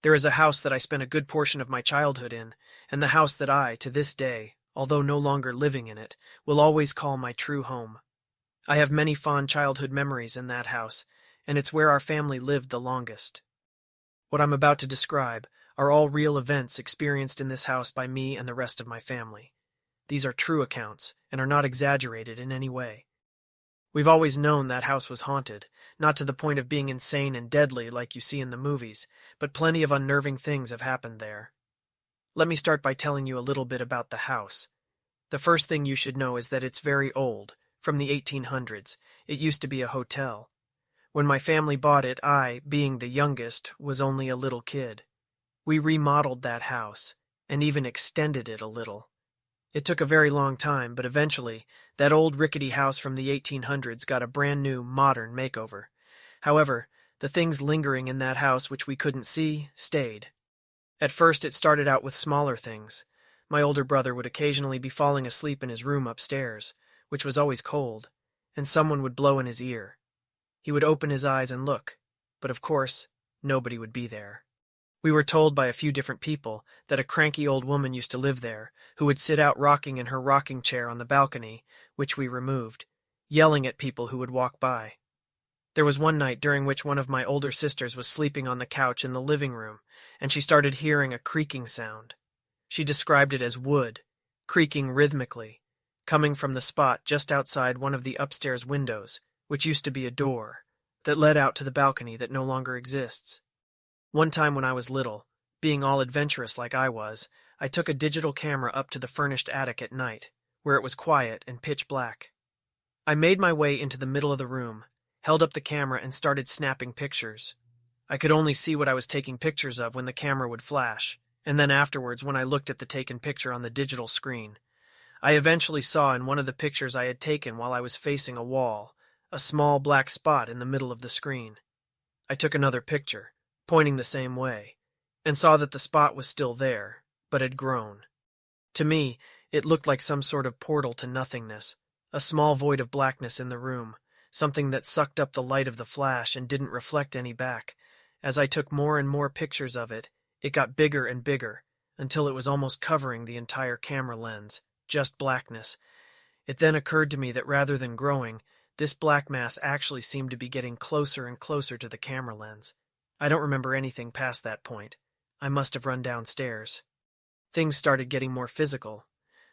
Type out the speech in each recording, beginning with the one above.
There is a house that I spent a good portion of my childhood in, and the house that I, to this day, although no longer living in it, will always call my true home. I have many fond childhood memories in that house, and it's where our family lived the longest. What I'm about to describe are all real events experienced in this house by me and the rest of my family. These are true accounts, and are not exaggerated in any way. We've always known that house was haunted, not to the point of being insane and deadly like you see in the movies, but plenty of unnerving things have happened there. Let me start by telling you a little bit about the house. The first thing you should know is that it's very old, from the 1800s. It used to be a hotel. When my family bought it, I, being the youngest, was only a little kid. We remodeled that house, and even extended it a little. It took a very long time, but eventually, that old rickety house from the 1800s got a brand new, modern makeover. However, the things lingering in that house which we couldn't see, stayed. At first it started out with smaller things. My older brother would occasionally be falling asleep in his room upstairs, which was always cold, and someone would blow in his ear. He would open his eyes and look, but of course, nobody would be there. We were told by a few different people that a cranky old woman used to live there, who would sit out rocking in her rocking chair on the balcony, which we removed, yelling at people who would walk by. There was one night during which one of my older sisters was sleeping on the couch in the living room, and she started hearing a creaking sound. She described it as wood, creaking rhythmically, coming from the spot just outside one of the upstairs windows, which used to be a door, that led out to the balcony that no longer exists. One time when I was little, being all adventurous like I was, I took a digital camera up to the furnished attic at night, where it was quiet and pitch black. I made my way into the middle of the room, held up the camera and started snapping pictures. I could only see what I was taking pictures of when the camera would flash, and then afterwards when I looked at the taken picture on the digital screen. I eventually saw in one of the pictures I had taken while I was facing a wall, a small black spot in the middle of the screen. I took another picture, pointing the same way, and saw that the spot was still there, but had grown. To me, it looked like some sort of portal to nothingness, a small void of blackness in the room, something that sucked up the light of the flash and didn't reflect any back. As I took more and more pictures of it, it got bigger and bigger, until it was almost covering the entire camera lens, just blackness. It then occurred to me that rather than growing, this black mass actually seemed to be getting closer and closer to the camera lens. I don't remember anything past that point. I must have run downstairs. Things started getting more physical.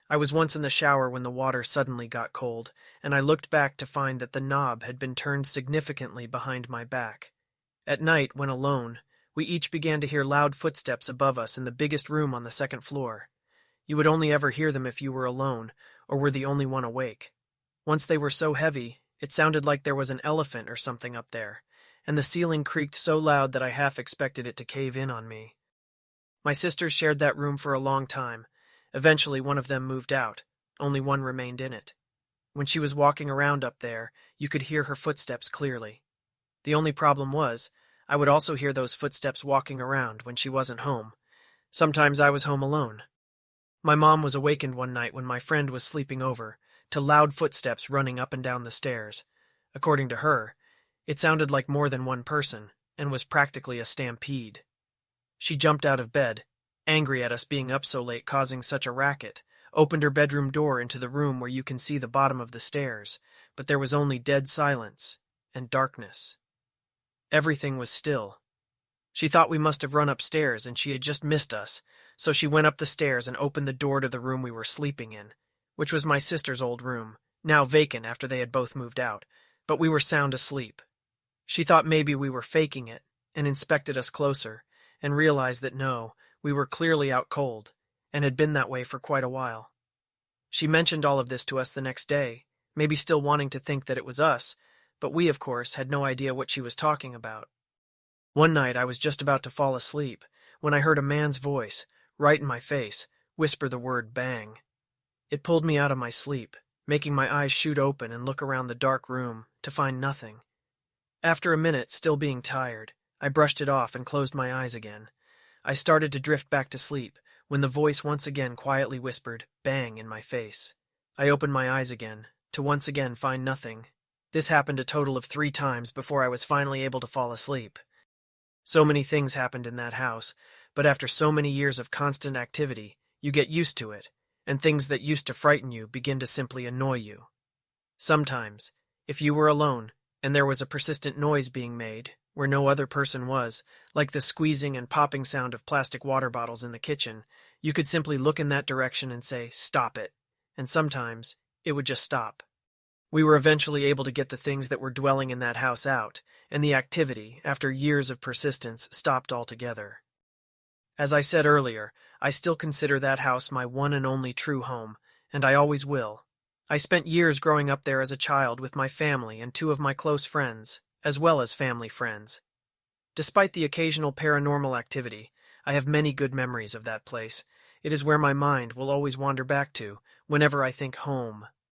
I was once in the shower when the water suddenly got cold, and I looked back to find that the knob had been turned significantly behind my back. At night, when alone, we each began to hear loud footsteps above us in the biggest room on the second floor. You would only ever hear them if you were alone, or were the only one awake. Once they were so heavy, it sounded like there was an elephant or something up there, and the ceiling creaked so loud that I half expected it to cave in on me. My sisters shared that room for a long time. Eventually one of them moved out. Only one remained in it. When she was walking around up there, you could hear her footsteps clearly. The only problem was, I would also hear those footsteps walking around when she wasn't home. Sometimes I was home alone. My mom was awakened one night when my friend was sleeping over, to loud footsteps running up and down the stairs. According to her, it sounded like more than one person, and was practically a stampede. She jumped out of bed, angry at us being up so late causing such a racket, opened her bedroom door into the room where you can see the bottom of the stairs, but there was only dead silence and darkness. Everything was still. She thought we must have run upstairs and she had just missed us, so she went up the stairs and opened the door to the room we were sleeping in, which was my sister's old room, now vacant after they had both moved out, but we were sound asleep. She thought maybe we were faking it, and inspected us closer, and realized that no, we were clearly out cold, and had been that way for quite a while. She mentioned all of this to us the next day, maybe still wanting to think that it was us, but we, of course, had no idea what she was talking about. One night I was just about to fall asleep, when I heard a man's voice, right in my face, whisper the word bang. It pulled me out of my sleep, making my eyes shoot open and look around the dark room, to find nothing. After a minute, still being tired, I brushed it off and closed my eyes again. I started to drift back to sleep, when the voice once again quietly whispered, bang, in my face. I opened my eyes again, to once again find nothing. This happened a total of 3 times before I was finally able to fall asleep. So many things happened in that house, but after so many years of constant activity, you get used to it, and things that used to frighten you begin to simply annoy you. Sometimes, if you were alone, and there was a persistent noise being made, where no other person was, like the squeezing and popping sound of plastic water bottles in the kitchen, you could simply look in that direction and say, "Stop it," and sometimes it would just stop. We were eventually able to get the things that were dwelling in that house out, and the activity, after years of persistence, stopped altogether. As I said earlier, I still consider that house my one and only true home, and I always will. I spent years growing up there as a child with my family and two of my close friends, as well as family friends. Despite the occasional paranormal activity, I have many good memories of that place. It is where my mind will always wander back to whenever I think home.